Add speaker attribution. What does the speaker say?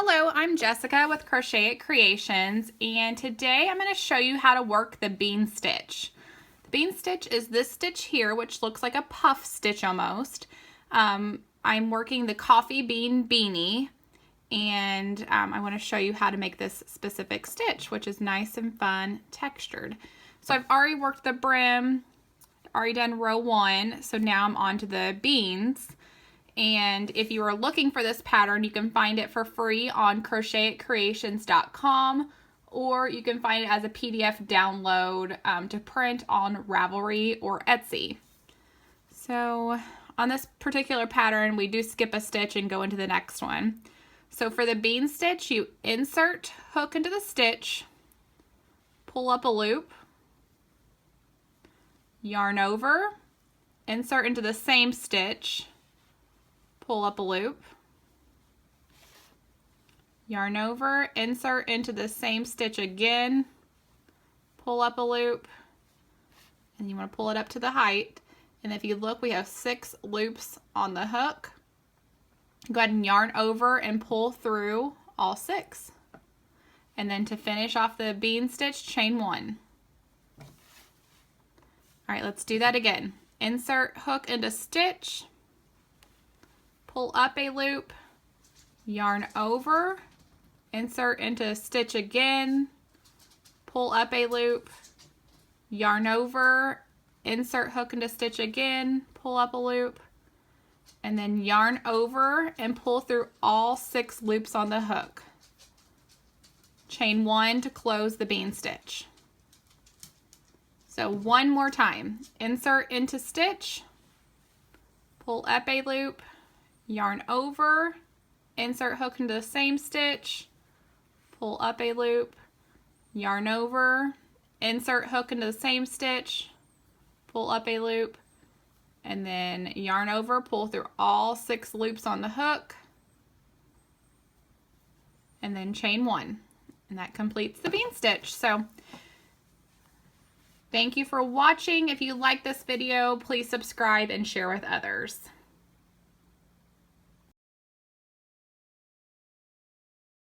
Speaker 1: Hello, I'm Jessica with Crochet Creations, and today I'm going to show you how to work the bean stitch. The bean stitch is this stitch here, which looks like a puff stitch almost. I'm working the coffee bean beanie, and I want to show you how to make this specific stitch, which is nice and fun textured. So I've already worked the brim, already done row 1, so now I'm on to the beans. And if you are looking for this pattern, you can find it for free on crochetcreations.com, or you can find it as a PDF download to print on Ravelry or Etsy. So on this particular pattern, we do skip a stitch and go into the next one. So for the bean stitch, you insert hook into the stitch, pull up a loop, yarn over, insert into the same stitch, pull up a loop, yarn over, insert into the same stitch again, pull up a loop, and you want to pull it up to the height. And if you look, we have 6 loops on the hook. Go ahead and yarn over and pull through all 6. And then to finish off the bean stitch, chain 1. All right, let's do that again. Insert hook into stitch, pull up a loop, yarn over, insert into a stitch again, pull up a loop, yarn over, insert hook into stitch again, pull up a loop, and then yarn over and pull through all 6 loops on the hook. Chain 1 to close the bean stitch. So one more time. Insert into stitch, pull up a loop, yarn over, insert hook into the same stitch, pull up a loop, yarn over, insert hook into the same stitch, pull up a loop, and then yarn over, pull through all 6 loops on the hook, and then chain 1. And that completes the bean stitch. So thank you for watching. If you like this video, please subscribe and share with others.